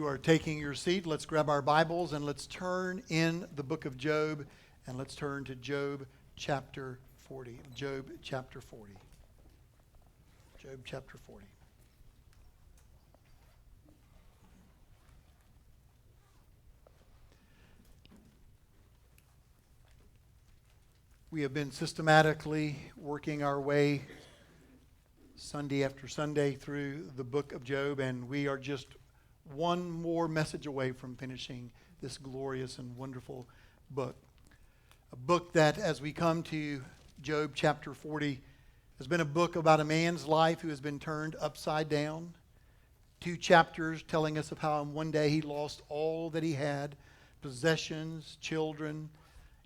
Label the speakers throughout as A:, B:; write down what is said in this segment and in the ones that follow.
A: are taking your seat, let's grab our Bibles and let's turn in the book of Job, and let's turn to Job chapter 40. Job chapter 40. Job chapter 40. We have been systematically working our way Sunday after Sunday through the book of Job, and we are just one more message away from finishing this glorious and wonderful book. A book that, as we come to Job chapter 40, has been a book about a man's life who has been turned upside down. 2 chapters telling us of how one day he lost all that he had, possessions, children,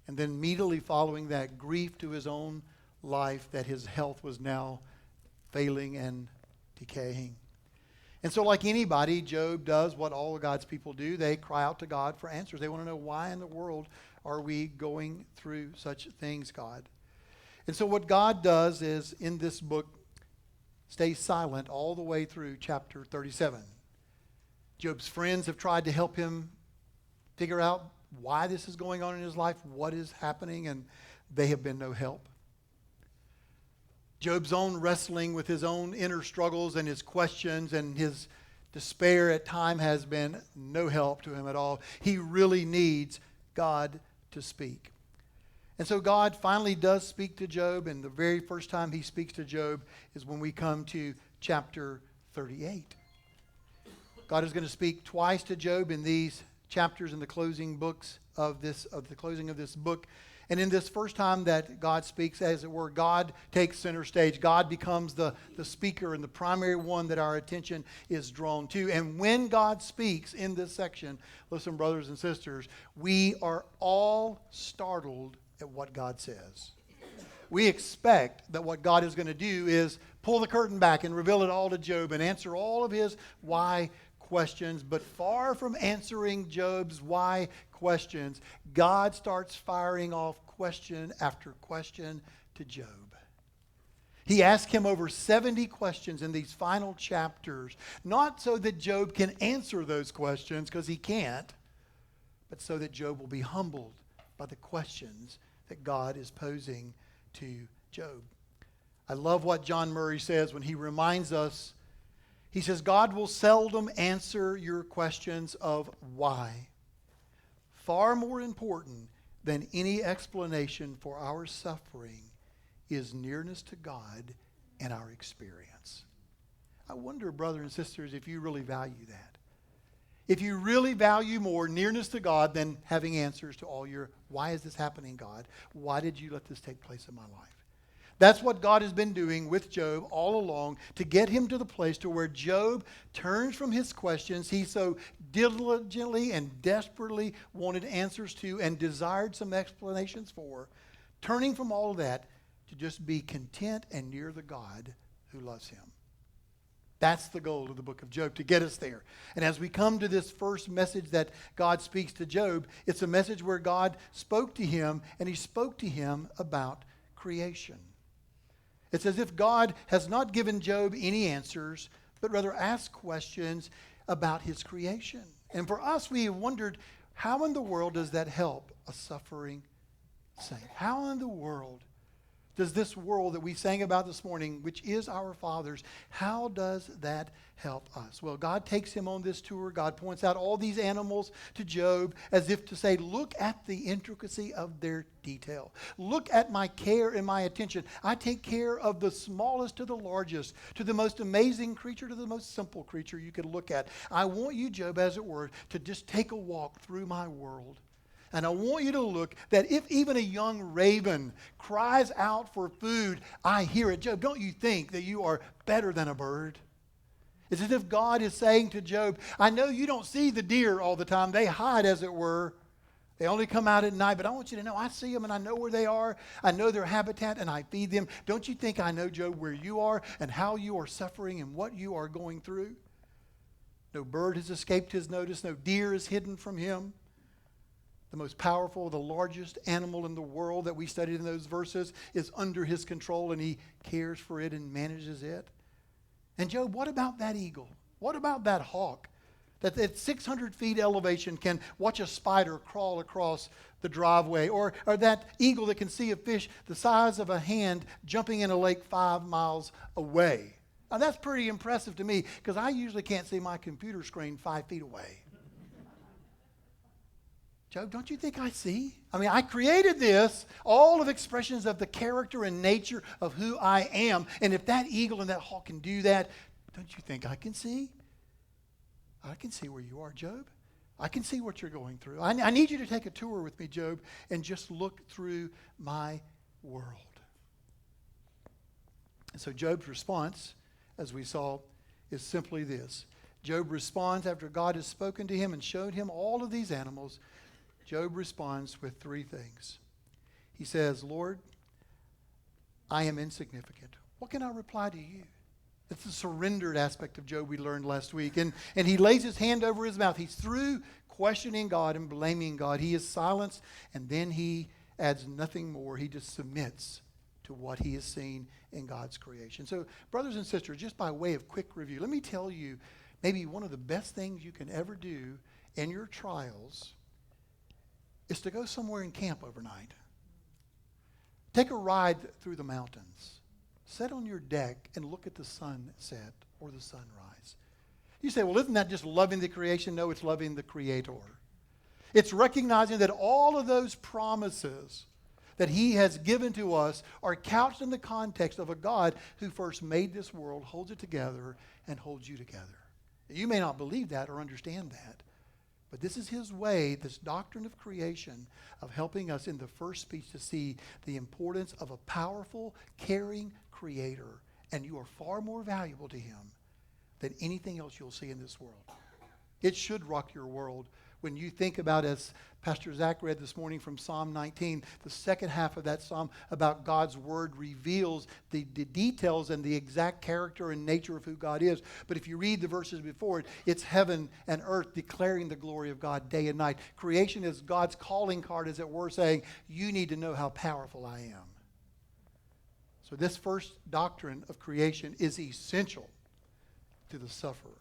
A: and then immediately following that, grief to his own life that his health was now failing and decaying. And so like anybody, Job does what all of God's people do. They cry out to God for answers. They want to know, why in the world are we going through such things, God? And so what God does is, in this book, stays silent all the way through chapter 37. Job's friends have tried to help him figure out why this is going on in his life, what is happening, and they have been no help. Job's own wrestling with his own inner struggles and his questions and his despair at times has been no help to him at all. He really needs God to speak. And so God finally does speak to Job, and the very first time he speaks to Job is when we come to chapter 38. God is going to speak twice to Job in these chapters in the closing books of the closing of this book. And in this first time that God speaks, as it were, God takes center stage. God becomes the speaker and the primary one that our attention is drawn to. And when God speaks in this section, listen, brothers and sisters, we are all startled at what God says. We expect that what God is going to do is pull the curtain back and reveal it all to Job and answer all of his why questions. But far from answering Job's why questions, God starts firing off question after question to Job. He asked him over 70 questions in these final chapters, not so that Job can answer those questions, because he can't, but so that Job will be humbled by the questions that God is posing to Job. I love what John Murray says when he reminds us. He says, God will seldom answer your questions of why. Far more important than any explanation for our suffering is nearness to God and our experience. I wonder, brothers and sisters, if you really value that. If you really value more nearness to God than having answers to all your, why is this happening, God? Why did you let this take place in my life? That's what God has been doing with Job all along, to get him to the place to where Job turns from his questions he so diligently and desperately wanted answers to and desired some explanations for, turning from all of that to just be content and near the God who loves him. That's the goal of the book of Job, to get us there. And as we come to this first message that God speaks to Job, it's a message where God spoke to him, and he spoke to him about creation. It's as if God has not given Job any answers, but rather asked questions about his creation. And for us, we have wondered, how in the world does that help a suffering saint? How in the world does this world that we sang about this morning, which is our Father's, how does that help us? Well, God takes him on this tour. God points out all these animals to Job as if to say, look at the intricacy of their detail. Look at my care and my attention. I take care of the smallest to the largest, to the most amazing creature, to the most simple creature you could look at. I want you, Job, as it were, to just take a walk through my world. And I want you to look that if even a young raven cries out for food, I hear it. Job, don't you think that you are better than a bird? It's as if God is saying to Job, I know you don't see the deer all the time. They hide, as it were. They only come out at night. But I want you to know I see them and I know where they are. I know their habitat and I feed them. Don't you think I know, Job, where you are and how you are suffering and what you are going through? No bird has escaped his notice. No deer is hidden from him. The most powerful, the largest animal in the world that we studied in those verses is under his control, and he cares for it and manages it. And Job, what about that eagle? What about that hawk that at 600 feet elevation can watch a spider crawl across the driveway, or that eagle that can see a fish the size of a hand jumping in a lake 5 miles away. Now that's pretty impressive to me because I usually can't see my computer screen 5 feet away. Job, don't you think I see? I mean, I created this, all of expressions of the character and nature of who I am. And if that eagle and that hawk can do that, don't you think I can see? I can see where you are, Job. I can see what you're going through. I need you to take a tour with me, Job, and just look through my world. And so Job's response, as we saw, is simply this. Job responds after God has spoken to him and showed him all of these animals. Job responds with 3 things. He says, Lord, I am insignificant. What can I reply to you? It's the surrendered aspect of Job we learned last week. And he lays his hand over his mouth. He's through questioning God and blaming God. He is silenced, and then he adds nothing more. He just submits to what he has seen in God's creation. So, brothers and sisters, just by way of quick review, let me tell you maybe one of the best things you can ever do in your trials is to go somewhere and camp overnight. Take a ride through the mountains. Sit on your deck and look at the sunset or the sunrise. You say, well, isn't that just loving the creation? No, it's loving the Creator. It's recognizing that all of those promises that he has given to us are couched in the context of a God who first made this world, holds it together, and holds you together. You may not believe that or understand that, but this is his way, this doctrine of creation, of helping us in the first speech to see the importance of a powerful, caring Creator. And you are far more valuable to him than anything else you'll see in this world. It should rock your world when you think about, as Pastor Zach read this morning from Psalm 19, the second half of that psalm about God's word reveals the details and the exact character and nature of who God is. But if you read the verses before it, it's heaven and earth declaring the glory of God day and night. Creation is God's calling card, as it were, saying, you need to know how powerful I am. So this first doctrine of creation is essential to the sufferer.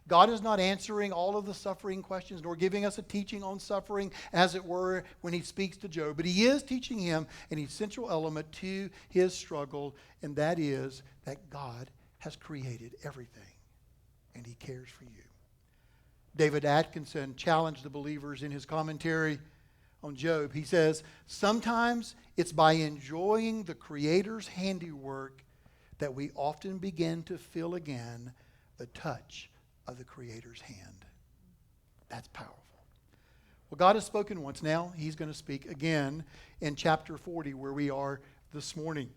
A: God is not answering all of the suffering questions nor giving us a teaching on suffering, as it were, when he speaks to Job. But he is teaching him an essential element to his struggle, and that is that God has created everything, and he cares for you. David Atkinson challenged the believers in his commentary on Job. He says, sometimes it's by enjoying the Creator's handiwork that we often begin to feel again the touch of the Creator's hand. That's powerful. Well, God has spoken once. Now he's going to speak again in chapter 40, where we are this morning.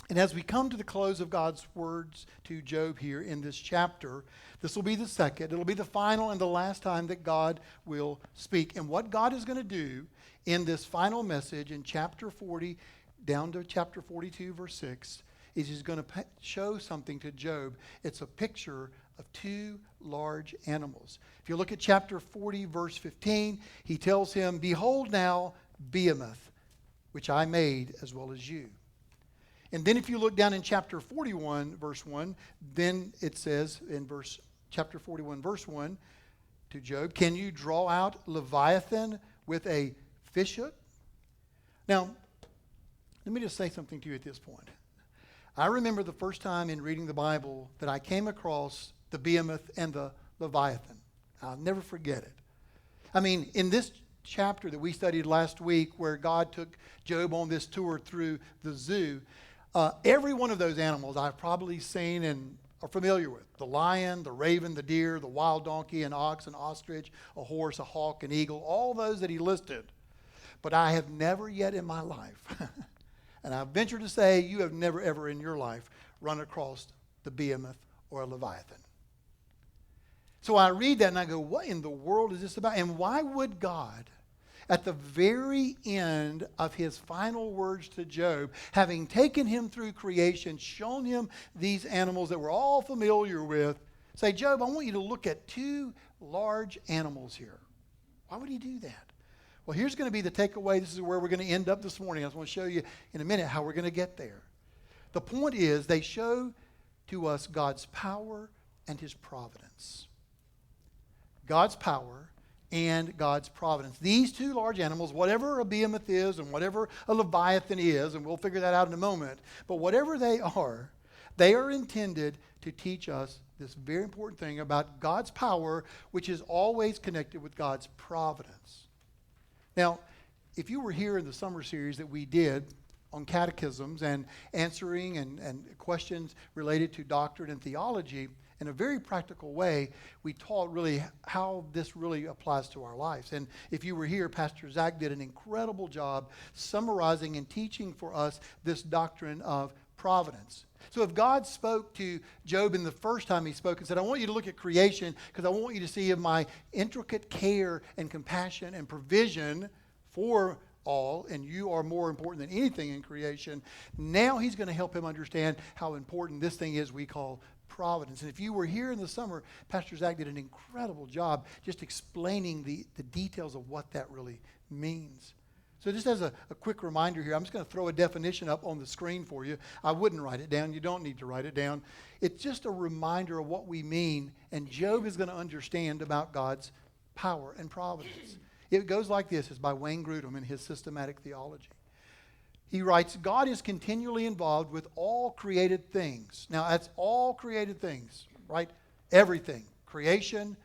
A: And as we come to the close of God's words to Job here in this chapter, this will be the second. It'll be the final and the last time that God will speak. And what God is going to do in this final message in chapter 40 down to chapter 42, verse 6, is he's going to show something to Job. It's a picture of 2 large animals. If you look at chapter 40, verse 15, he tells him, behold now Behemoth, which I made as well as you. And then if you look down in chapter 41, verse 1, then it says in chapter 41, verse 1, to Job, can you draw out Leviathan with a fish hook? Now, let me just say something to you at this point. I remember the first time in reading the Bible that I came across the Behemoth and the Leviathan. I'll never forget it. I mean, in this chapter that we studied last week, where God took Job on this tour through the zoo, every one of those animals I've probably seen and are familiar with. The lion, the raven, the deer, the wild donkey, an ox, an ostrich, a horse, a hawk, an eagle, all those that he listed. But I have never yet in my life, and I venture to say you have never ever in your life run across the Behemoth or a Leviathan. So I read that and I go, what in the world is this about? And why would God, at the very end of his final words to Job, having taken him through creation, shown him these animals that we're all familiar with, say, Job, I want you to look at 2 large animals here? Why would he do that? Well, here's going to be the takeaway. This is where we're going to end up this morning. I just want to show you in a minute how we're going to get there. The point is, they show to us God's power and his providence. God's power and God's providence. These two large animals, whatever a behemoth is and whatever a leviathan is, and we'll figure that out in a moment, but whatever they are intended to teach us this very important thing about God's power, which is always connected with God's providence. Now, if you were here in the summer series that we did on catechisms and answering and questions related to doctrine and theology, in a very practical way, we taught really how this really applies to our lives. And if you were here, Pastor Zach did an incredible job summarizing and teaching for us this doctrine of providence. So if God spoke to Job in the first time he spoke and said, I want you to look at creation because I want you to see my intricate care and compassion and provision for all, and you are more important than anything in creation, now he's going to help him understand how important this thing is we call providence. And if you were here in the summer, Pastor Zach did an incredible job just explaining the details of what that really means. So just as a quick reminder here, I'm just going to throw a definition up on the screen for you. I wouldn't write it down. You don't need to write it down. It's just a reminder of what we mean, and Job is going to understand about God's power and providence. It goes like this. It's by Wayne Grudem in his Systematic Theology. He writes, God is continually involved with all created things. Now, that's all created things, right? Everything. Creation,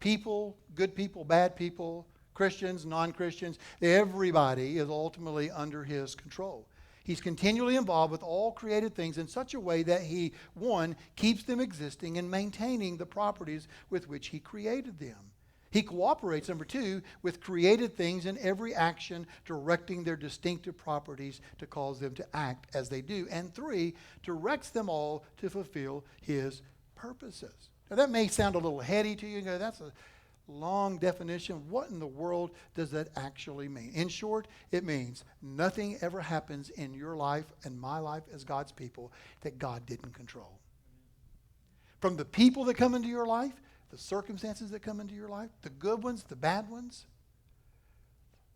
A: people, good people, bad people, Christians, non-Christians. Everybody is ultimately under his control. He's continually involved with all created things in such a way that he, one, keeps them existing and maintaining the properties with which he created them. He cooperates, number two, with created things in every action, directing their distinctive properties to cause them to act as they do. And three, directs them all to fulfill his purposes. Now that may sound a little heady to you. You go, that's a long definition. What in the world does that actually mean? In short, it means nothing ever happens in your life and my life as God's people that God didn't control. From the people that come into your life, the circumstances that come into your life, the good ones, the bad ones,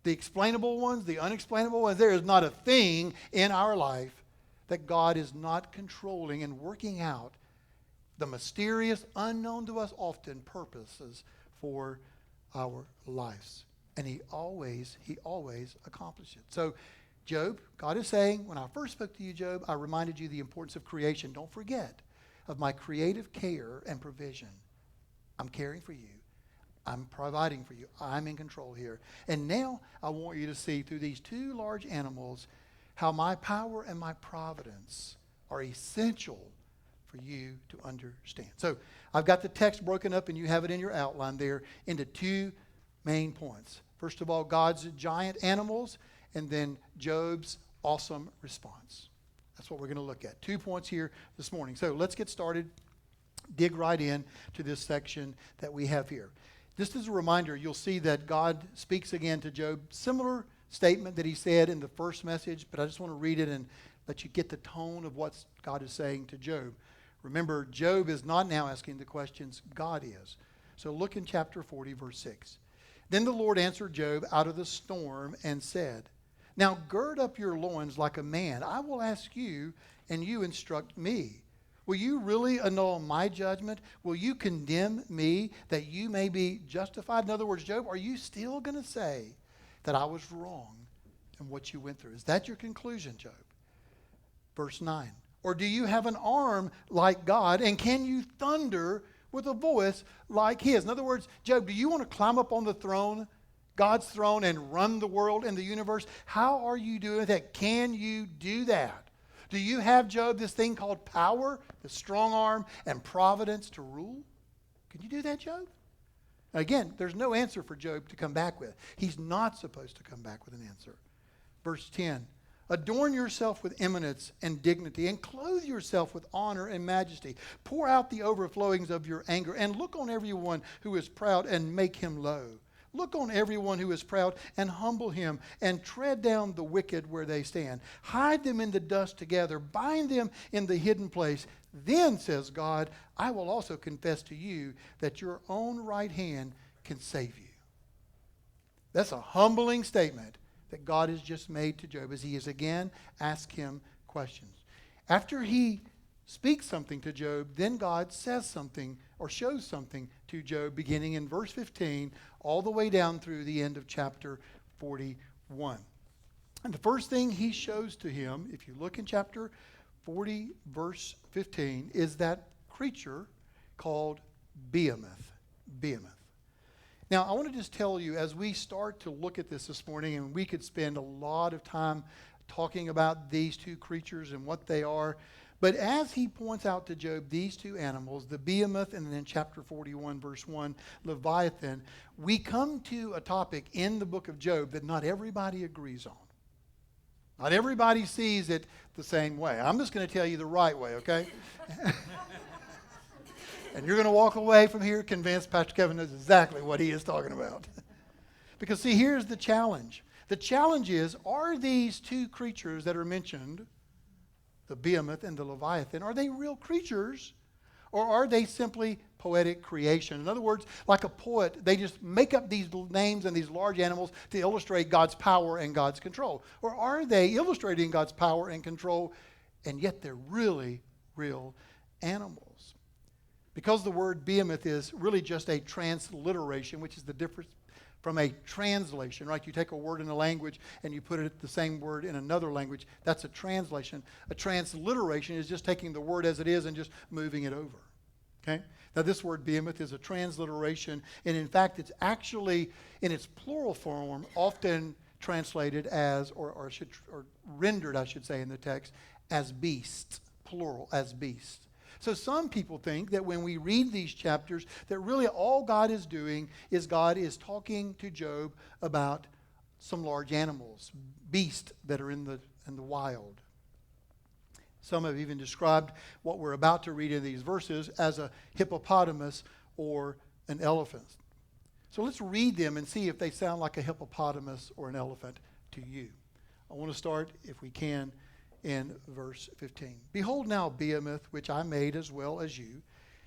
A: the explainable ones, the unexplainable ones, there is not a thing in our life that God is not controlling and working out the mysterious, unknown to us often purposes for our lives. And he always accomplishes it. So Job, God is saying, when I first spoke to you, Job, I reminded you the importance of creation. Don't forget of my creative care and provision. I'm caring for you. I'm providing for you. I'm in control here. And now I want you to see through these two large animals how my power and my providence are essential for you to understand. So I've got the text broken up, and you have it in your outline there, into two main points. First of all, God's giant animals, and then Job's awesome response. That's what we're going to look at. 2 points here this morning. So let's get started. Dig right in to this section that we have here. Just as a reminder, you'll see that God speaks again to Job. Similar statement that he said in the first message, but I just want to read it and let you get the tone of what God is saying to Job. Remember, Job is not now asking the questions, God is. So look in chapter 40, verse 6. Then the Lord answered Job out of the storm and said, Now gird up your loins like a man. I will ask you, and you instruct me. Will you really annul my judgment? Will you condemn me that you may be justified? In other words, Job, are you still going to say that I was wrong in what you went through? Is that your conclusion, Job? Verse 9. Or do you have an arm like God, and can you thunder with a voice like his? In other words, Job, do you want to climb up on the throne, God's throne, and run the world and the universe? How are you doing that? Can you do that? Do you have, Job, this thing called power, the strong arm, and providence to rule? Can you do that, Job? Again, there's no answer for Job to come back with. He's not supposed to come back with an answer. Verse 10, Adorn yourself with eminence and dignity, and clothe yourself with honor and majesty. Pour out the overflowings of your anger, and look on everyone who is proud and make him low. Look on everyone who is proud and humble him, and tread down the wicked where they stand. Hide them in the dust together. Bind them in the hidden place. Then, says God, I will also confess to you that your own right hand can save you. That's a humbling statement that God has just made to Job as he is again asked him questions. After he speaks something to Job, then God says something or shows something to Job beginning in verse 15 all the way down through the end of chapter 41. And the first thing he shows to him, if you look in chapter 40, verse 15, is that creature called Behemoth. Behemoth. Now, I want to just tell you, as we start to look at this morning, and we could spend a lot of time talking about these two creatures and what they are, but as he points out to Job these two animals, the Behemoth and then chapter 41, verse 1, Leviathan, we come to a topic in the book of Job that not everybody agrees on. Not everybody sees it the same way. I'm just going to tell you the right way, okay? And you're going to walk away from here convinced Pastor Kevin knows exactly what he is talking about. Because see, here's the challenge. The challenge is, are these two creatures that are mentioned, the Behemoth and the Leviathan, are they real creatures? Or are they simply poetic creation? In other words, like a poet, they just make up these names and these large animals to illustrate God's power and God's control. Or are they illustrating God's power and control, and yet they're really real animals? Because the word behemoth is really just a transliteration, which is the difference from a translation, right? You take a word in a language and you put it the same word in another language. That's a translation. A transliteration is just taking the word as it is and just moving it over. Okay? Now this word behemoth is a transliteration, and in fact it's actually in its plural form often translated as, or rendered, I should say, in the text, as beast, plural, as beast. So some people think that when we read these chapters, that really all God is doing is God is talking to Job about some large animals, beasts that are in the wild. Some have even described what we're about to read in these verses as a hippopotamus or an elephant. So let's read them and see if they sound like a hippopotamus or an elephant to you. I want to start, if we can, in verse 15. Behold now Behemoth, which I made as well as you.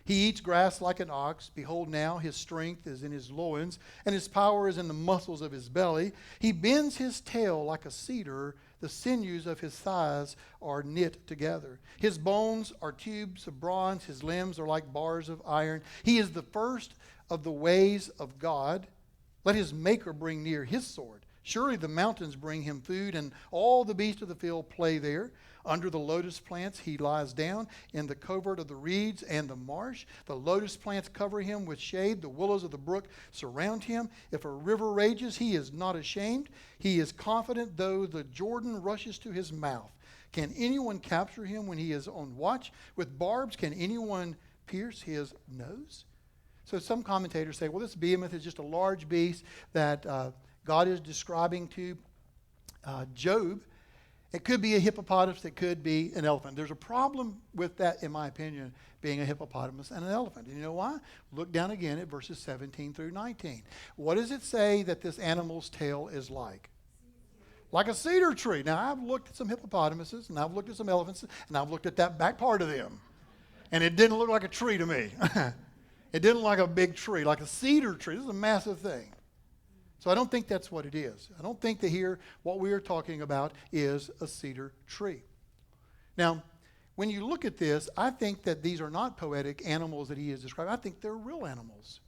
A: He eats grass like an ox. Behold now his strength is in his loins, and his power is in the muscles of his belly. He bends his tail like a cedar. The sinews of his thighs are knit together. His bones are tubes of bronze. His limbs are like bars of iron. He is the first of the ways of God. Let his maker bring near his sword. Surely the mountains bring him food, and all the beasts of the field play there. Under the lotus plants he lies down, in the covert of the reeds and the marsh. The lotus plants cover him with shade. The willows of the brook surround him. If a river rages, he is not ashamed. He is confident, though the Jordan rushes to his mouth. Can anyone capture him when he is on watch? With barbs, can anyone pierce his nose? So some commentators say, well, this behemoth is just a large beast that God is describing to Job. It could be a hippopotamus. It could be an elephant. There's a problem with that, in my opinion, being a hippopotamus and an elephant. And you know why? Look down again at verses 17 through 19. What does it say that this animal's tail is like? Like a cedar tree. Now, I've looked at some hippopotamuses, and I've looked at some elephants, and I've looked at that back part of them. And it didn't look like a tree to me. It didn't look like a big tree, like a cedar tree. This is a massive thing. So I don't think that's what it is. I don't think that here what we are talking about is a cedar tree. Now, when you look at this, I think that these are not poetic animals that he is describing. I think they're real animals.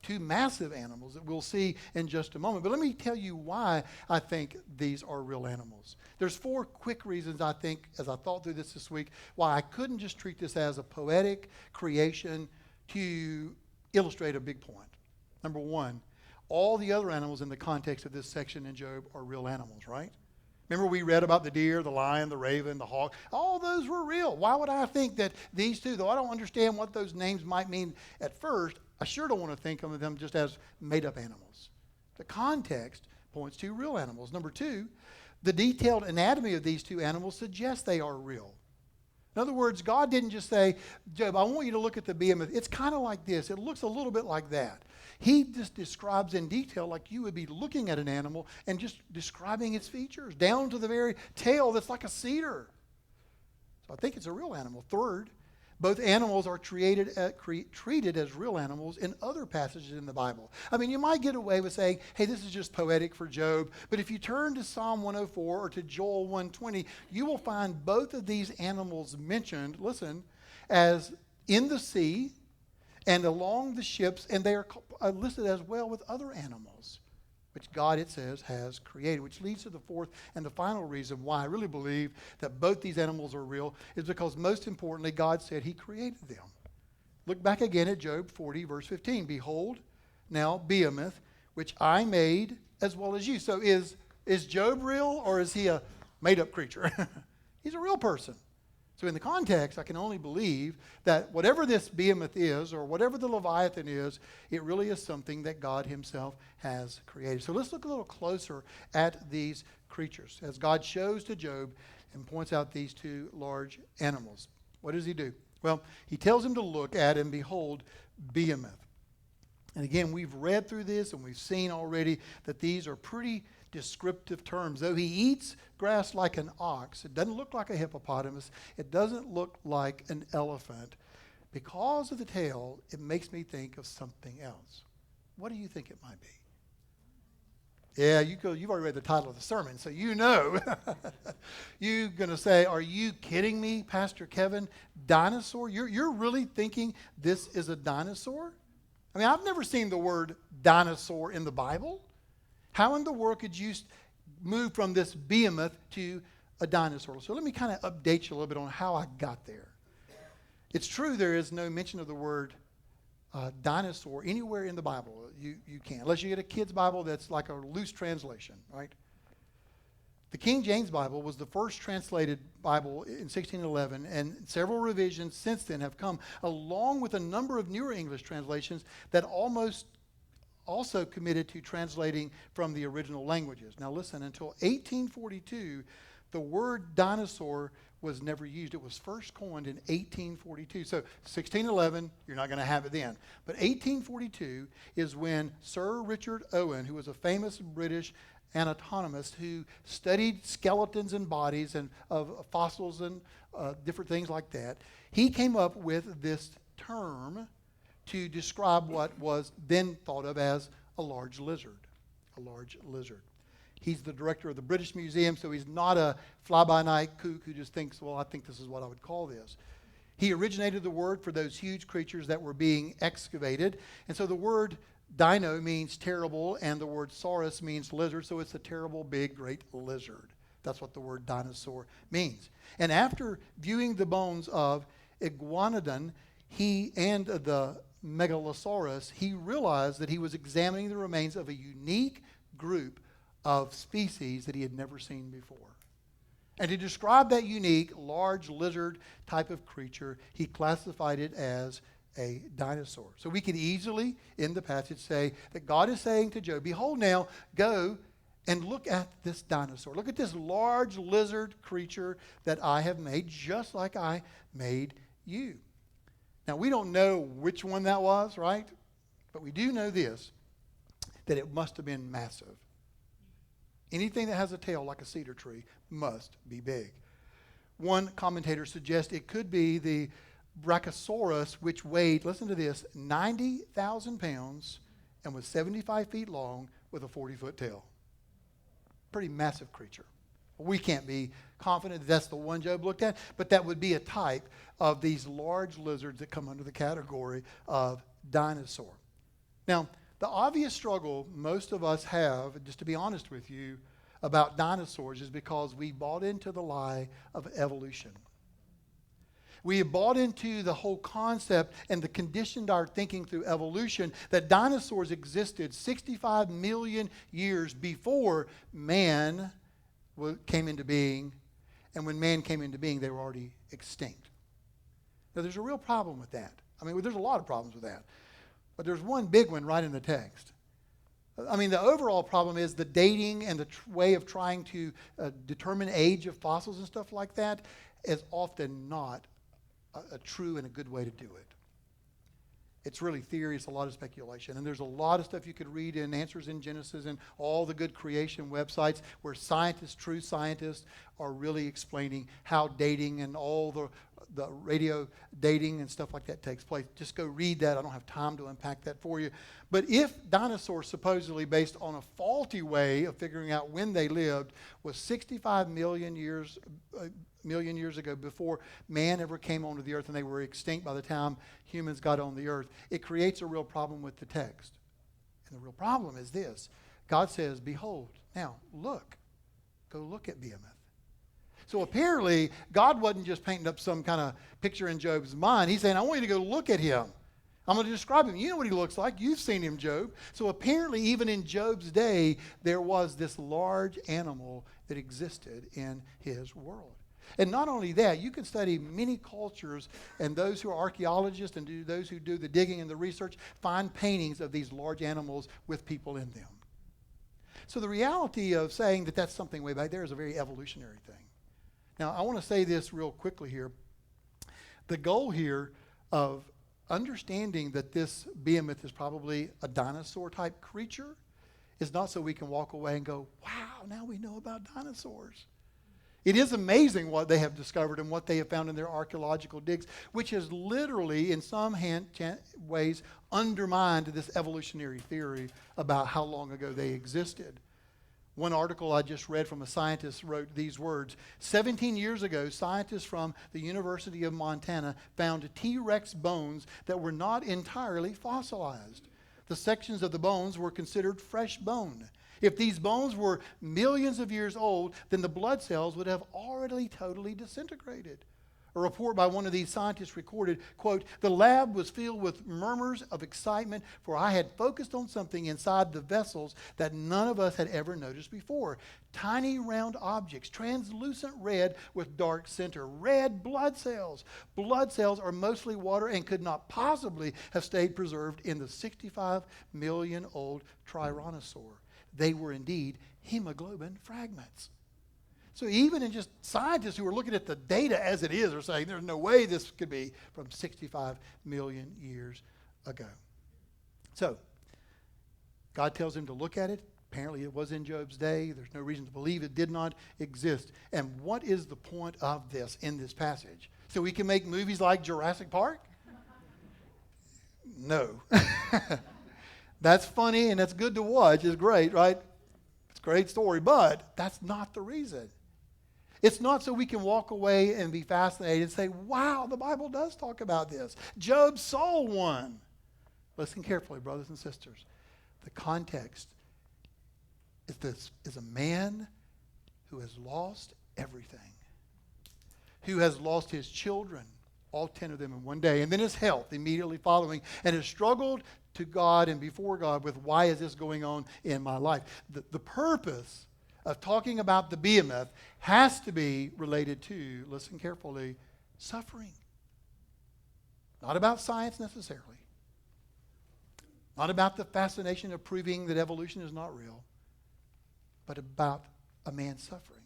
A: Two massive animals that we'll see in just a moment. But let me tell you why I think these are real animals. There's 4 quick reasons, I think, as I thought through this week, why I couldn't just treat this as a poetic creation to illustrate a big point. Number 1, all the other animals in the context of this section in Job are real animals, right? Remember we read about the deer, the lion, the raven, the hawk. All those were real. Why would I think that these two, though I don't understand what those names might mean at first, I sure don't want to think of them just as made-up animals. The context points to real animals. Number 2, the detailed anatomy of these two animals suggests they are real. In other words, God didn't just say, Job, I want you to look at the behemoth. It's kind of like this. It looks a little bit like that. He just describes in detail like you would be looking at an animal and just describing its features, down to the very tail that's like a cedar. So I think it's a real animal. 3rd, Both animals are treated as real animals in other passages in the Bible. I mean, you might get away with saying, hey, this is just poetic for Job. But if you turn to Psalm 104 or to Joel 120, you will find both of these animals mentioned, listen, as in the sea and along the ships, and they are listed as well with other animals, which God, it says, has created, which leads to the fourth and the final reason why I really believe that both these animals are real is because, most importantly, God said he created them. Look back again at Job 40, verse 15. Behold, now Behemoth, which I made as well as you. So is Job real, or is he a made-up creature? He's a real person. So in the context, I can only believe that whatever this behemoth is, or whatever the Leviathan is, it really is something that God himself has created. So let's look a little closer at these creatures as God shows to Job and points out these two large animals. What does he do? Well, he tells him to look at and behold Behemoth. And again, we've read through this and we've seen already that these are pretty descriptive terms. Though he eats grass like an ox, it doesn't look like a hippopotamus, it doesn't look like an elephant. Because of the tail, it makes me think of something else. What do you think it might be? Yeah, you've already read the title of the sermon, so you know. You're going to say, are you kidding me, Pastor Kevin? Dinosaur? You're really thinking this is a dinosaur? I mean, I've never seen the word dinosaur in the Bible. How in the world could you move from this behemoth to a dinosaur? So let me kind of update you a little bit on how I got there. It's true there is no mention of the word dinosaur anywhere in the Bible. You can't, unless you get a kid's Bible that's like a loose translation, right? The King James Bible was the first translated Bible in 1611, and several revisions since then have come, along with a number of newer English translations that almost also committed to translating from the original languages. Now listen, until 1842, the word dinosaur was never used. It was first coined in 1842. So 1611, you're not going to have it then. But 1842 is when Sir Richard Owen, who was a famous British anatomist who studied skeletons and bodies and of fossils and different things like that, he came up with this term to describe what was then thought of as a large lizard. A large lizard. He's the director of the British Museum, so he's not a fly-by-night kook who just thinks, well, I think this is what I would call this. He originated the word for those huge creatures that were being excavated. And so the word dino means terrible, and the word saurus means lizard, so it's a terrible, big, great lizard. That's what the word dinosaur means. And after viewing the bones of Iguanodon, he and the Megalosaurus, he realized that he was examining the remains of a unique group of species that he had never seen before. And to describe that unique, large lizard type of creature, he classified it as a dinosaur. So we could easily, in the passage, say that God is saying to Job, behold now, go and look at this dinosaur. Look at this large lizard creature that I have made, just like I made you. Now, we don't know which one that was, right? But we do know this, that it must have been massive. Anything that has a tail like a cedar tree must be big. One commentator suggests it could be the Brachiosaurus, which weighed, listen to this, 90,000 pounds and was 75 feet long with a 40-foot tail. Pretty massive creature. We can't be confident that that's the one Job looked at, but that would be a type of these large lizards that come under the category of dinosaur. Now, the obvious struggle most of us have, just to be honest with you, about dinosaurs is because we bought into the lie of evolution. We have bought into the whole concept and the conditioned our thinking through evolution that dinosaurs existed 65 million years before man came into being, and when man came into being, they were already extinct. Now, there's a real problem with that. I mean, there's a lot of problems with that. But there's one big one right in the text. I mean, the overall problem is the dating and the way of trying to determine age of fossils and stuff like that is often not a true and a good way to do it. It's really theory, it's a lot of speculation. And there's a lot of stuff you could read in Answers in Genesis and all the good creation websites where scientists, true scientists, are really explaining how dating and all the the radio dating and stuff like that takes place. Just go read that. I don't have time to unpack that for you. But if dinosaurs, supposedly based on a faulty way of figuring out when they lived, was 65 million years ago, before man ever came onto the earth, and they were extinct by the time humans got on the earth, it creates a real problem with the text. And the real problem is this. God says, behold, now look, go look at Behemoth. So apparently, God wasn't just painting up some kind of picture in Job's mind. He's saying, I want you to go look at him. I'm going to describe him. You know what he looks like. You've seen him, Job. So apparently, even in Job's day, there was this large animal that existed in his world. And not only that, you can study many cultures, and those who are archaeologists and those who do the digging and the research find paintings of these large animals with people in them. So the reality of saying that that's something way back there is a very evolutionary thing. Now, I want to say this real quickly here. The goal here of understanding that this behemoth is probably a dinosaur-type creature is not so we can walk away and go, wow, now we know about dinosaurs. It is amazing what they have discovered and what they have found in their archaeological digs, which has literally, in some ways, undermined this evolutionary theory about how long ago they existed. One article I just read from a scientist wrote these words. 17 years ago, scientists from the University of Montana found T-Rex bones that were not entirely fossilized. The sections of the bones were considered fresh bone. If these bones were millions of years old, then the blood cells would have already totally disintegrated. A report by one of these scientists recorded, quote, the lab was filled with murmurs of excitement, for I had focused on something inside the vessels that none of us had ever noticed before. Tiny round objects, translucent red with dark center, red blood cells. Blood cells are mostly water and could not possibly have stayed preserved in the 65 million old Tyrannosaur. They were indeed hemoglobin fragments. So even in just scientists who are looking at the data as it is are saying there's no way this could be from 65 million years ago. So God tells him to look at it. Apparently it was in Job's day. There's no reason to believe it did not exist. And what is the point of this in this passage? So we can make movies like Jurassic Park? No. That's funny and that's good to watch. It's great, right? It's a great story, but that's not the reason. It's not so we can walk away and be fascinated and say, wow, the Bible does talk about this. Job saw one. Listen carefully, brothers and sisters. The context is this is a man who has lost everything, who has lost his children, all 10 of them in one day, and then his health immediately following, and has struggled to God and before God with why is this going on in my life. The purpose of talking about the behemoth has to be related to, listen carefully, suffering. Not about science necessarily. Not about the fascination of proving that evolution is not real, but about a man suffering.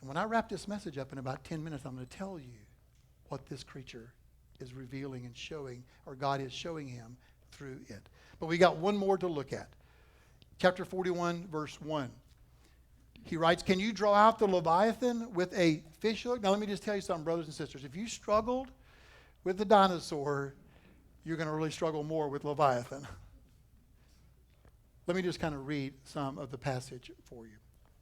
A: And when I wrap this message up in about 10 minutes, I'm going to tell you what this creature is revealing and showing, or God is showing him through it. But we got one more to look at. Chapter 41, verse 1. He writes, can you draw out the Leviathan with a fish hook? Now let me just tell you something, brothers and sisters. If you struggled with the dinosaur, you're going to really struggle more with Leviathan. Let me just kind of read some of the passage for you.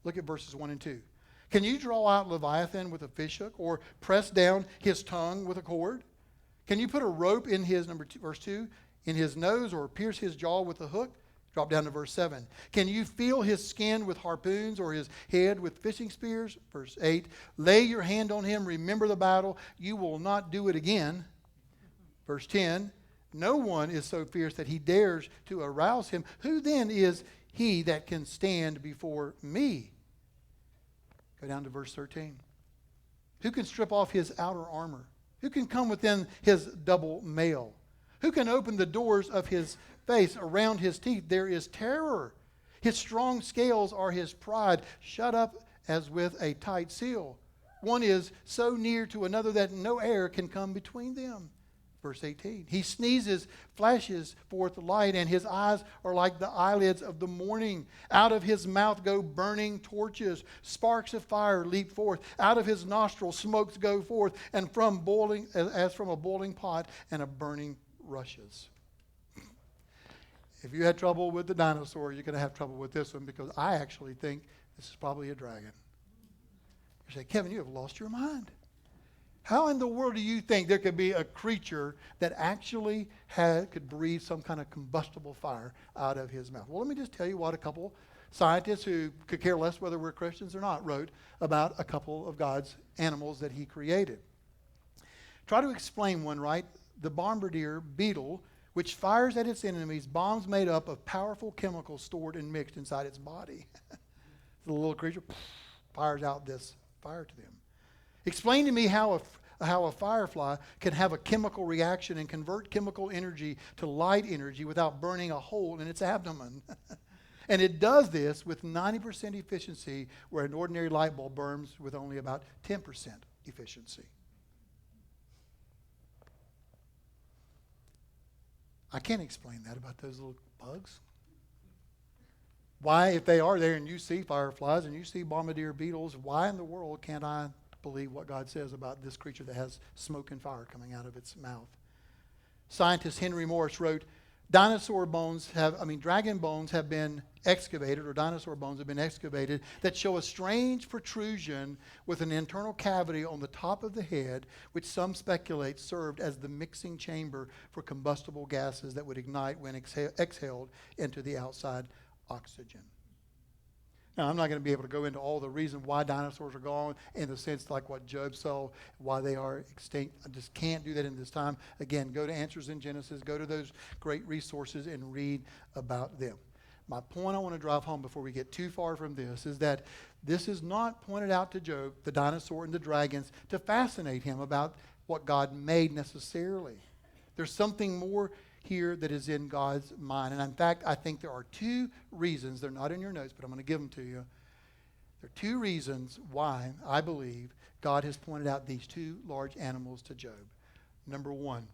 A: Look at verses 1 and 2. Can you draw out Leviathan with a fish hook, or press down his tongue with a cord? Can you put a rope in his, verse 2, in his nose, or pierce his jaw with a hook? Drop down to verse 7. Can you feel his skin with harpoons, or his head with fishing spears? Verse 8. Lay your hand on him, remember the battle. You will not do it again. Verse 10. No one is so fierce that he dares to arouse him. Who then is he that can stand before me? Go down to verse 13. Who can strip off his outer armor? Who can come within his double mail? Who can open the doors of his face? Around his teeth there is terror. His strong scales are his pride, shut up as with a tight seal. One is so near to another that no air can come between them. Verse 18, he sneezes, flashes forth light, and his eyes are like the eyelids of the morning. Out of his mouth go burning torches. Sparks of fire leap forth. Out of his nostrils smokes go forth, and from boiling, as from a boiling pot, and a burning rushes. If you had trouble with the dinosaur, you're going to have trouble with this one, because I actually think this is probably a dragon. You say, Kevin, you have lost your mind. How in the world do you think there could be a creature that actually could breathe some kind of combustible fire out of his mouth? Well, let me just tell you what a couple scientists who could care less whether we're Christians or not wrote about a couple of God's animals that he created. Try to explain one, right? The bombardier beetle, which fires at its enemies bombs made up of powerful chemicals stored and mixed inside its body. The little creature fires out this fire to them. Explain to me how a firefly can have a chemical reaction and convert chemical energy to light energy without burning a hole in its abdomen. And it does this with 90% efficiency, where an ordinary light bulb burns with only about 10% efficiency. I can't explain that about those little bugs. Why, if they are there and you see fireflies and you see bombardier beetles, why in the world can't I believe what God says about this creature that has smoke and fire coming out of its mouth? Scientist Henry Morris wrote, dragon bones have been excavated, or dinosaur bones have been excavated, that show a strange protrusion with an internal cavity on the top of the head, which some speculate served as the mixing chamber for combustible gases that would ignite when exhaled into the outside oxygen. Now, I'm not going to be able to go into all the reasons why dinosaurs are gone, in the sense like what Job saw, why they are extinct. I just can't do that in this time. Again, go to Answers in Genesis, go to those great resources and read about them. My point I want to drive home before we get too far from this is that this is not pointed out to Job, the dinosaur and the dragons, to fascinate him about what God made necessarily. There's something more here that is in God's mind. And in fact, I think there are two reasons. They're not in your notes, but I'm going to give them to you. There are two reasons why I believe God has pointed out these two large animals to Job. Number one,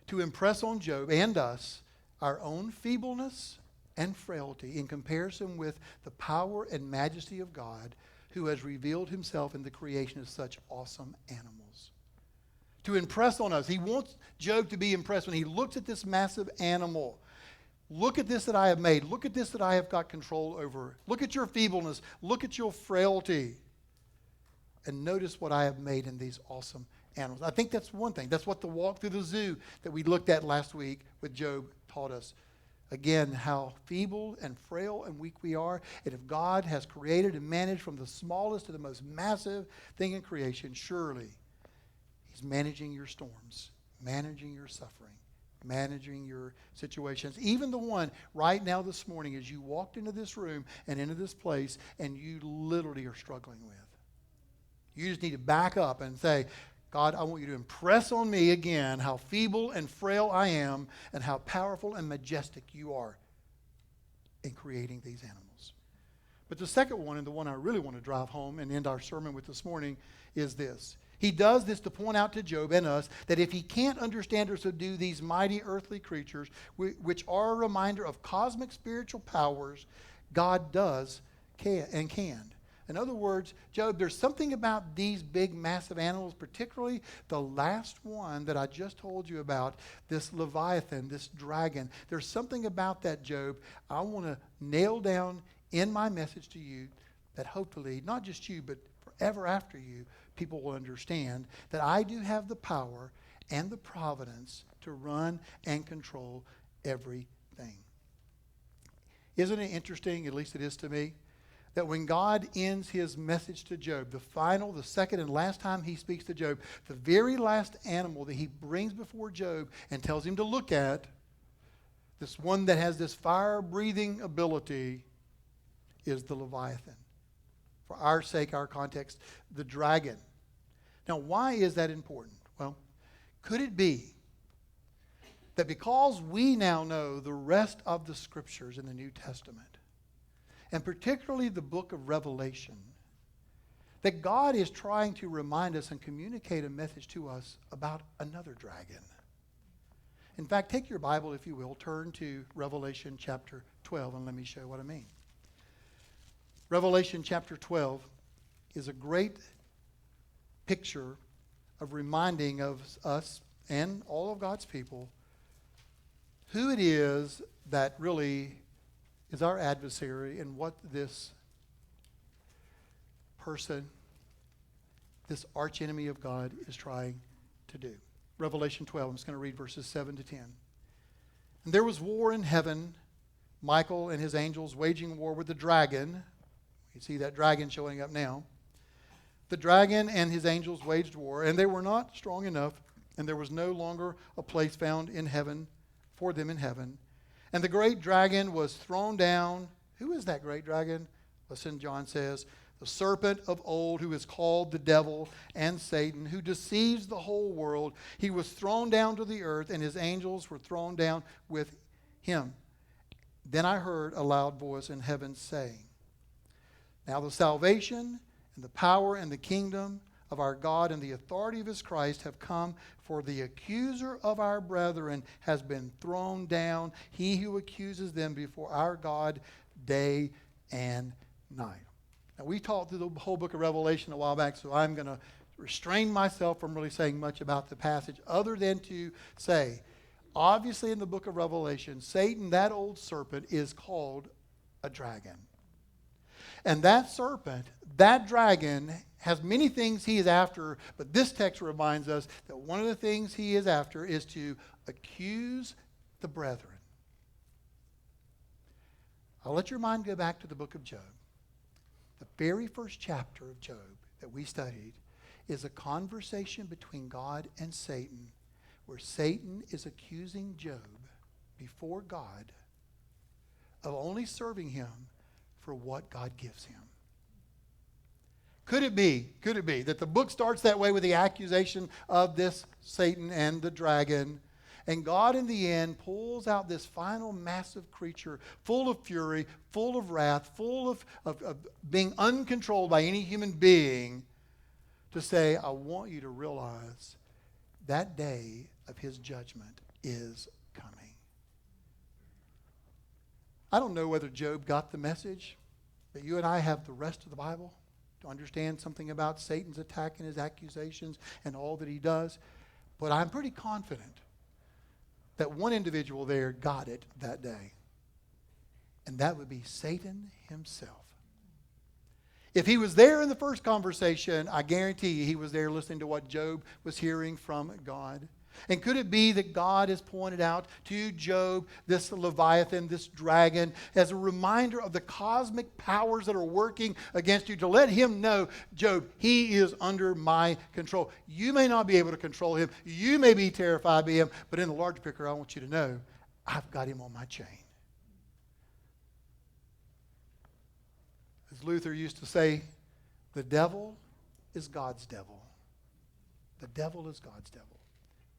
A: to impress on Job and us our own feebleness and frailty in comparison with the power and majesty of God, who has revealed himself in the creation of such awesome animals. To impress on us. He wants Job to be impressed when he looks at this massive animal. Look at this that I have made. Look at this that I have got control over. Look at your feebleness. Look at your frailty. And notice what I have made in these awesome animals. I think that's one thing. That's what the walk through the zoo that we looked at last week with Job taught us. Again, how feeble and frail and weak we are. And if God has created and managed from the smallest to the most massive thing in creation, surely He's managing your storms, managing your suffering, managing your situations. Even the one right now this morning as you walked into this room and into this place and you literally are struggling with. You just need to back up and say, God, I want you to impress on me again how feeble and frail I am and how powerful and majestic you are in creating these animals. But the second one, and the one I really want to drive home and end our sermon with this morning, is this. He does this to point out to Job and us that if he can't understand or subdue these mighty earthly creatures, which are a reminder of cosmic spiritual powers, God can. In other words, Job, there's something about these big, massive animals, particularly the last one that I just told you about, this Leviathan, this dragon. There's something about that, Job, I want to nail down in my message to you that hopefully, not just you, but forever after you, people will understand that I do have the power and the providence to run and control everything. Isn't it interesting, at least it is to me, that when God ends his message to Job, the second and last time he speaks to Job, the very last animal that he brings before Job and tells him to look at, this one that has this fire-breathing ability, is the Leviathan. For our sake, our context, the dragon. Now, why is that important? Well, could it be that because we now know the rest of the scriptures in the New Testament, and particularly the book of Revelation, that God is trying to remind us and communicate a message to us about another dragon. In fact, take your Bible, if you will, turn to Revelation chapter 12, and let me show you what I mean. Revelation chapter 12 is a great picture of reminding of us and all of God's people who it is that really is our adversary and what this person, this archenemy of God, is trying to do. Revelation 12, I'm just going to read verses 7 to 10. And there was war in heaven, Michael and his angels waging war with the dragon. You see that dragon showing up now. The dragon and his angels waged war, and they were not strong enough, and there was no longer a place found in heaven for them in heaven. And the great dragon was thrown down. Who is that great dragon? Listen, John says, the serpent of old, who is called the devil and Satan, who deceives the whole world. He was thrown down to the earth, and his angels were thrown down with him. Then I heard a loud voice in heaven saying, now the salvation and the power and the kingdom of our God and the authority of his Christ have come, for the accuser of our brethren has been thrown down, he who accuses them before our God day and night. Now, we talked through the whole book of Revelation a while back, so I'm going to restrain myself from really saying much about the passage other than to say, obviously in the book of Revelation, Satan, that old serpent, is called a dragon. And that serpent, that dragon, has many things he is after, but this text reminds us that one of the things he is after is to accuse the brethren. I'll let your mind go back to the book of Job. The very first chapter of Job that we studied is a conversation between God and Satan, where Satan is accusing Job before God of only serving him for what God gives him. Could it be that the book starts that way with the accusation of this Satan and the dragon, and God in the end pulls out this final massive creature full of fury, full of wrath, full of being uncontrolled by any human being, to say, I want you to realize that day of his judgment is coming. I don't know whether Job got the message, but you and I have the rest of the Bible to understand something about Satan's attack and his accusations and all that he does. But I'm pretty confident that one individual there got it that day. And that would be Satan himself. If he was there in the first conversation, I guarantee you he was there listening to what Job was hearing from God. And could it be that God has pointed out to Job this Leviathan, this dragon, as a reminder of the cosmic powers that are working against you, to let him know, Job, he is under my control. You may not be able to control him. You may be terrified by him. But in the larger picture, I want you to know, I've got him on my chain. As Luther used to say, the devil is God's devil. The devil is God's devil.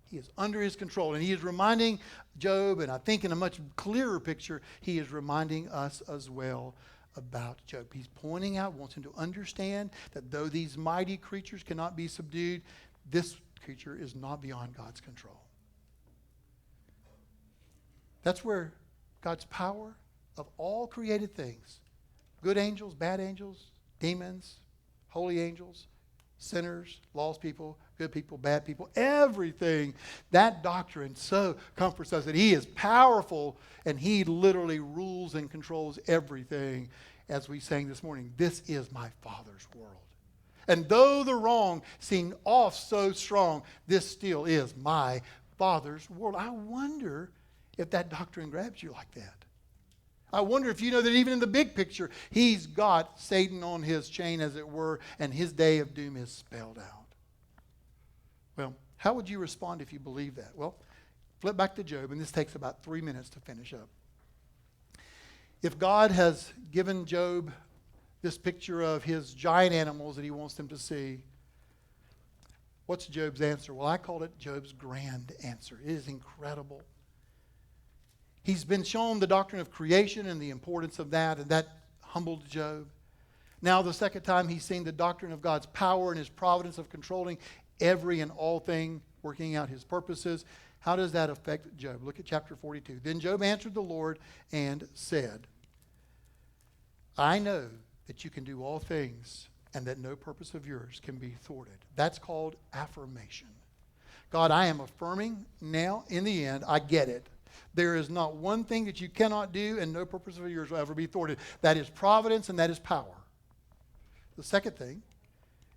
A: He is under his control. And he is reminding Job, and I think in a much clearer picture, he is reminding us as well about Job. He's pointing out, wants him to understand that though these mighty creatures cannot be subdued, this creature is not beyond God's control. That's where God's power of all created things, good angels, bad angels, demons, holy angels, sinners, lost people, good people, bad people, everything. That doctrine so comforts us that he is powerful and he literally rules and controls everything. As we sang this morning, this is my Father's world. And though the wrong seemed off so strong, this still is my Father's world. I wonder if that doctrine grabs you like that. I wonder if you know that even in the big picture, he's got Satan on his chain, as it were, and his day of doom is spelled out. Well, how would you respond if you believe that? Well, flip back to Job, and this takes about 3 minutes to finish up. If God has given Job this picture of his giant animals that he wants them to see, what's Job's answer? Well, I call it Job's grand answer. It is incredible. He's been shown the doctrine of creation and the importance of that, and that humbled Job. Now the second time he's seen the doctrine of God's power and his providence of controlling every and all thing, working out his purposes. How does that affect Job? Look at chapter 42. Then Job answered the Lord and said, I know that you can do all things and that no purpose of yours can be thwarted. That's called affirmation. God, I am affirming now, in the end, I get it. There is not one thing that you cannot do and no purpose of yours will ever be thwarted. That is providence and that is power. The second thing,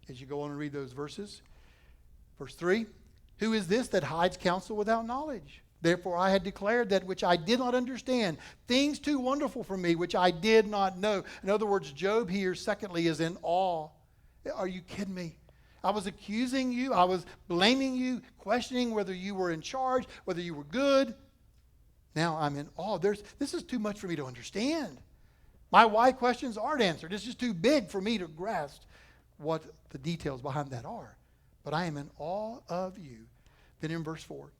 A: as you go on and read those verses, verse 3, who is this that hides counsel without knowledge? Therefore I had declared that which I did not understand, things too wonderful for me, which I did not know. In other words, Job here, secondly, is in awe. Are you kidding me? I was accusing you. I was blaming you, questioning whether you were in charge, whether you were good. Now I'm in awe. This is too much for me to understand. My why questions aren't answered. It's just too big for me to grasp what the details behind that are. But I am in awe of you. Then in verse 4,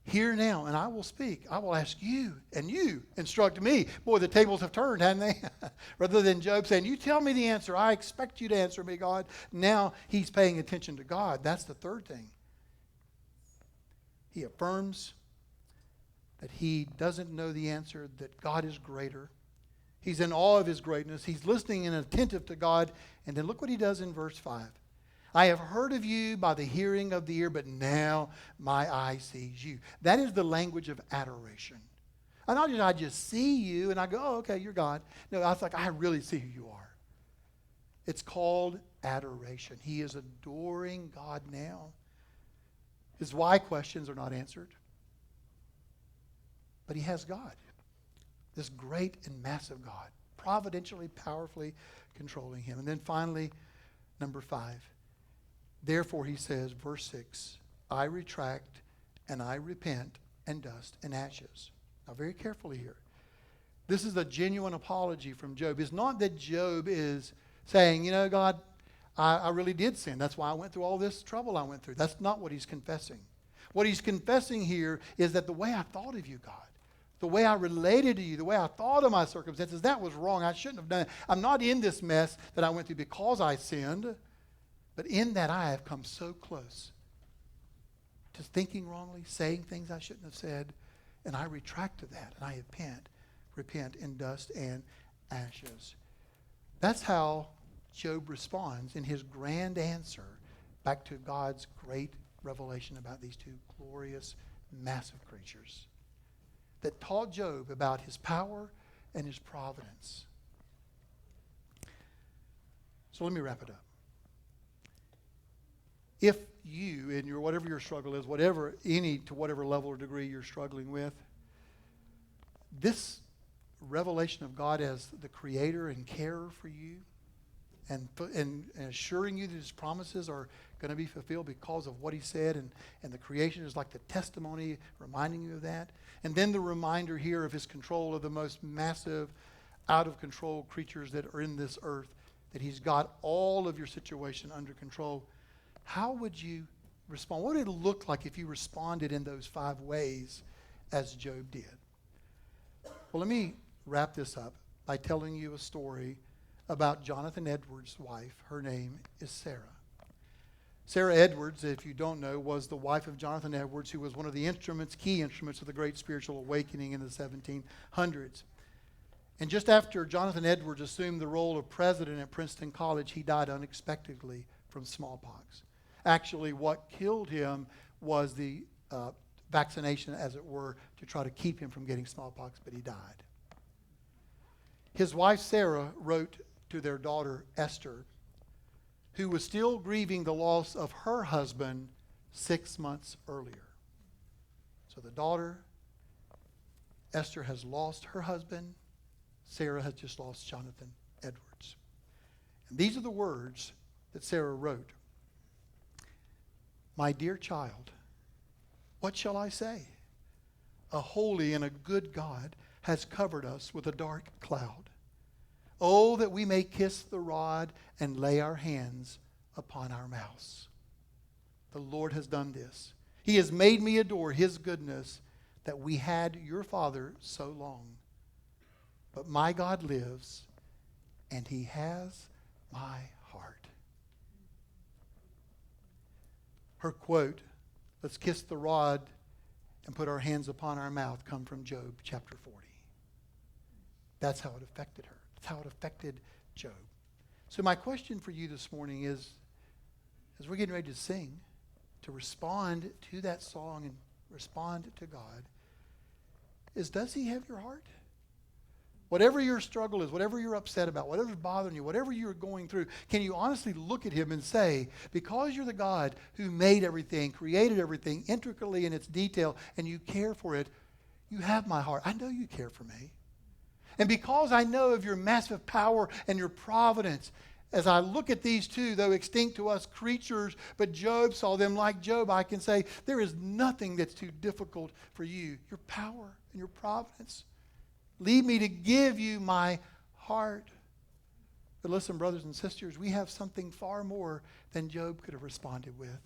A: hear now, and I will speak. I will ask you, and you instruct me. Boy, the tables have turned, haven't they? Rather than Job saying, you tell me the answer. I expect you to answer me, God. Now he's paying attention to God. That's the third thing. He affirms that he doesn't know the answer, that God is greater. He's in awe of his greatness. He's listening and attentive to God. And then look what he does in verse 5. I have heard of you by the hearing of the ear, but now my eye sees you. That is the language of adoration. And not just I just see you and I go, oh, okay, you're God. No, I was like, I really see who you are. It's called adoration. He is adoring God now. His why questions are not answered. But he has God. This great and massive God, providentially, powerfully controlling him. And then finally, number 5. Therefore, he says, verse 6, I retract and I repent and dust and ashes. Now, very carefully here. This is a genuine apology from Job. It's not that Job is saying, you know, God, I really did sin. That's why I went through all this trouble I went through. That's not what he's confessing. What he's confessing here is that the way I thought of you, God, the way I related to you, the way I thought of my circumstances, that was wrong. I shouldn't have done it. I'm not in this mess that I went through because I sinned. But in that I have come so close to thinking wrongly, saying things I shouldn't have said, and I retract to that, and I repent in dust and ashes. That's how Job responds in his grand answer back to God's great revelation about these two glorious, massive creatures that taught Job about his power and his providence. So let me wrap it up. If you, in your whatever your struggle is, to whatever level or degree you're struggling with, this revelation of God as the creator and carer for you and assuring you that his promises are going to be fulfilled because of what he said, and the creation is like the testimony reminding you of that. And then the reminder here of his control of the most massive, out-of-control creatures that are in this earth, that he's got all of your situation under control. How would you respond? What would it look like if you responded in those 5 ways as Job did? Well, let me wrap this up by telling you a story about Jonathan Edwards' wife. Her name is Sarah. Sarah Edwards, if you don't know, was the wife of Jonathan Edwards, who was one of the key instruments of the great spiritual awakening in the 1700s. And just after Jonathan Edwards assumed the role of president at Princeton College, he died unexpectedly from smallpox. Actually, what killed him was the vaccination, as it were, to try to keep him from getting smallpox, but he died. His wife, Sarah, wrote to their daughter, Esther, who was still grieving the loss of her husband 6 months earlier. So the daughter, Esther, has lost her husband. Sarah has just lost Jonathan Edwards. And these are the words that Sarah wrote. My dear child, what shall I say? A holy and a good God has covered us with a dark cloud. Oh, that we may kiss the rod and lay our hands upon our mouths. The Lord has done this. He has made me adore his goodness that we had your father so long. But my God lives, and he has my heart. Her quote, let's kiss the rod and put our hands upon our mouth, come from Job chapter 40. That's how it affected her. That's how it affected Job. So my question for you this morning is, as we're getting ready to sing, to respond to that song and respond to God, is does he have your heart? Whatever your struggle is, whatever you're upset about, whatever's bothering you, whatever you're going through, can you honestly look at him and say, because you're the God who made everything, created everything intricately in its detail, and you care for it, you have my heart. I know you care for me. And because I know of your massive power and your providence, as I look at these two, though extinct to us creatures, but Job saw them like Job, I can say, there is nothing that's too difficult for you. Your power and your providence lead me to give you my heart. But listen, brothers and sisters, we have something far more than Job could have responded with.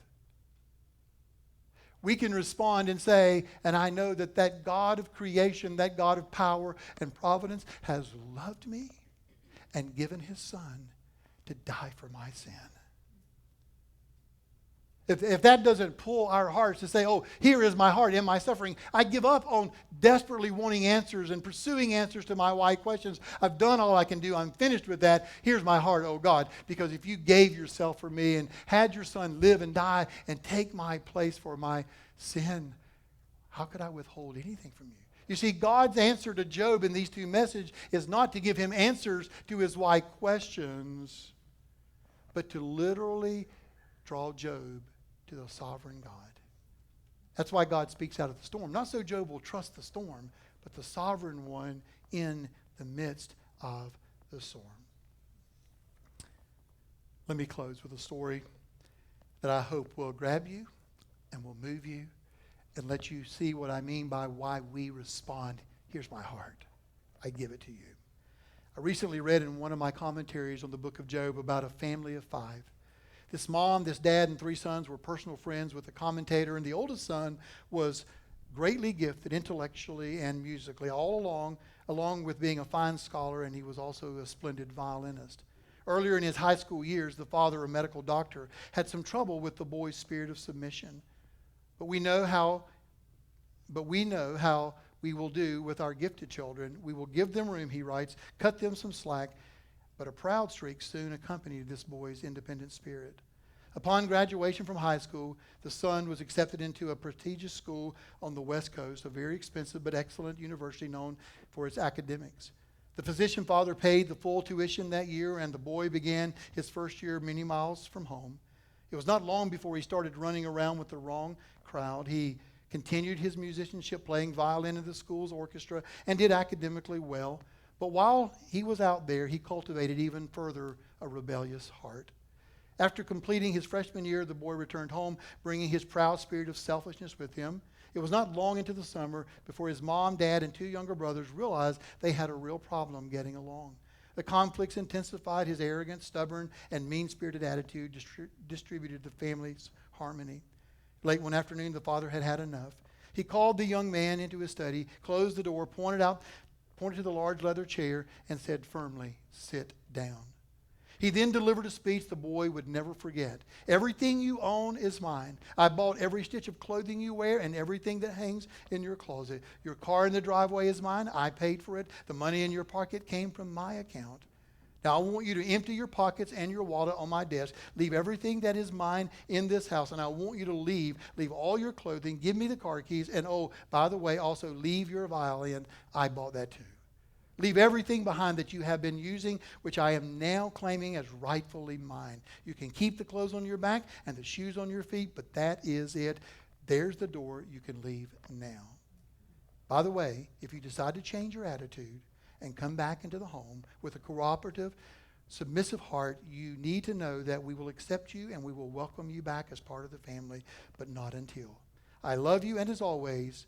A: We can respond and say, and I know that that God of creation, that God of power and providence has loved me and given his son to die for my sin. If that doesn't pull our hearts to say, oh, here is my heart in my suffering, I give up on desperately wanting answers and pursuing answers to my why questions. I've done all I can do. I'm finished with that. Here's my heart, oh God, because if you gave yourself for me and had your son live and die and take my place for my sin, how could I withhold anything from you? You see, God's answer to Job in these two messages is not to give him answers to his why questions, but to literally draw Job to the sovereign God. That's why God speaks out of the storm. Not so Job will trust the storm, but the sovereign one in the midst of the storm. Let me close with a story that I hope will grab you and will move you and let you see what I mean by why we respond. Here's my heart. I give it to you. I recently read in one of my commentaries on the book of Job about a family of 5. This mom, this dad, and 3 sons were personal friends with the commentator, and the oldest son was greatly gifted intellectually and musically, all along with being a fine scholar, and he was also a splendid violinist. Earlier in his high school years, the father, a medical doctor, had some trouble with the boy's spirit of submission. But we know how we will do with our gifted children. We will give them room, he writes, cut them some slack, but a proud streak soon accompanied this boy's independent spirit. Upon graduation from high school, the son was accepted into a prestigious school on the West Coast, a very expensive but excellent university known for its academics. The physician father paid the full tuition that year, and the boy began his first year many miles from home. It was not long before he started running around with the wrong crowd. He continued his musicianship, playing violin in the school's orchestra, and did academically well. But while he was out there, he cultivated even further a rebellious heart. After completing his freshman year, the boy returned home, bringing his proud spirit of selfishness with him. It was not long into the summer before his mom, dad, and 2 younger brothers realized they had a real problem getting along. The conflicts intensified. His arrogant, stubborn, and mean-spirited attitude distributed the family's harmony. Late one afternoon, the father had had enough. He called the young man into his study, closed the door, pointed to the large leather chair, and said firmly, "Sit down." He then delivered a speech the boy would never forget. "Everything you own is mine. I bought every stitch of clothing you wear and everything that hangs in your closet. Your car in the driveway is mine. I paid for it. The money in your pocket came from my account. Now I want you to empty your pockets and your wallet on my desk. Leave everything that is mine in this house, and I want you to leave all your clothing. Give me the car keys, and oh, by the way, also leave your violin. I bought that too. Leave everything behind that you have been using, which I am now claiming as rightfully mine. You can keep the clothes on your back and the shoes on your feet, but that is it. There's the door. You can leave now. By the way, if you decide to change your attitude and come back into the home with a cooperative, submissive heart, you need to know that we will accept you and we will welcome you back as part of the family, but not until. I love you, and as always,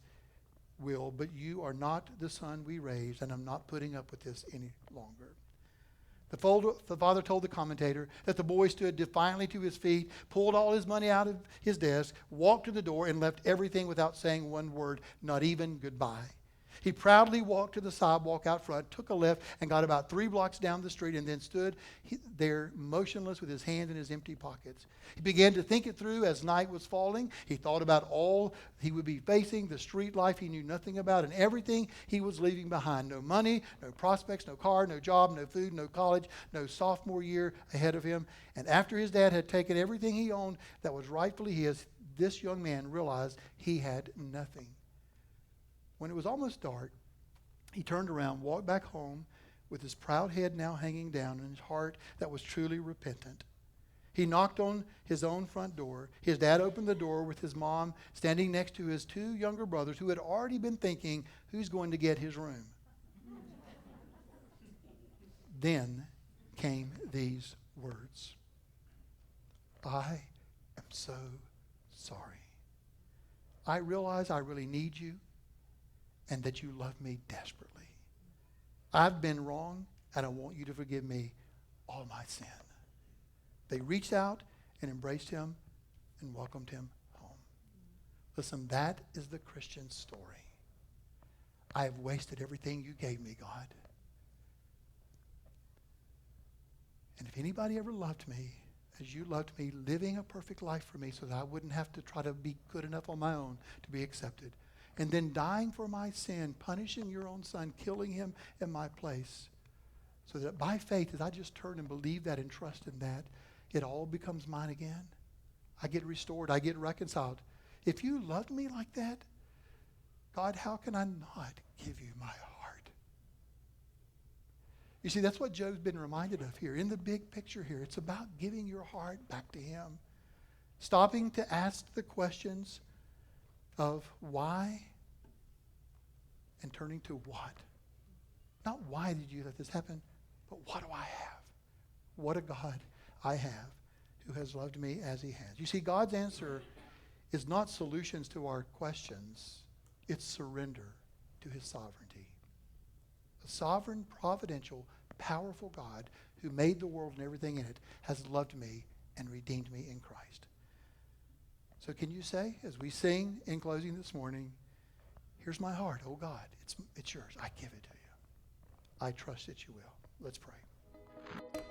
A: will, but you are not the son we raised, and I'm not putting up with this any longer." The father told the commentator that the boy stood defiantly to his feet, pulled all his money out of his desk, walked to the door, and left everything without saying one word, not even goodbye. He proudly walked to the sidewalk out front, took a left, and got about 3 blocks down the street, and then stood there motionless with his hands in his empty pockets. He began to think it through as night was falling. He thought about all he would be facing, the street life he knew nothing about, and everything he was leaving behind. No money, no prospects, no car, no job, no food, no college, no sophomore year ahead of him. And after his dad had taken everything he owned that was rightfully his, this young man realized he had nothing. When it was almost dark, he turned around, walked back home with his proud head now hanging down and his heart that was truly repentant. He knocked on his own front door. His dad opened the door with his mom standing next to his 2 younger brothers who had already been thinking, who's going to get his room? Then came these words. I am so sorry. I realize I really need you, and that you love me desperately. I've been wrong, and I want you to forgive me all my sin. They reached out and embraced him and welcomed him home. Listen, that is the Christian story. I have wasted everything you gave me, God. And if anybody ever loved me as you loved me, living a perfect life for me so that I wouldn't have to try to be good enough on my own to be accepted, and then dying for my sin, punishing your own son, killing him in my place, so that by faith, as I just turn and believe that and trust in that, it all becomes mine again. I get restored. I get reconciled. If you love me like that, God, how can I not give you my heart? You see, that's what Job's been reminded of here. In the big picture here, it's about giving your heart back to him. Stopping to ask the questions of why and turning to what. Not why did you let this happen, but what do I have? What a God I have who has loved me as he has. You see, God's answer is not solutions to our questions. It's surrender to his sovereignty. A sovereign, providential, powerful God who made the world and everything in it has loved me and redeemed me in Christ. So can you say, as we sing in closing this morning, here's my heart, oh God, it's yours. I give it to you. I trust that you will. Let's pray.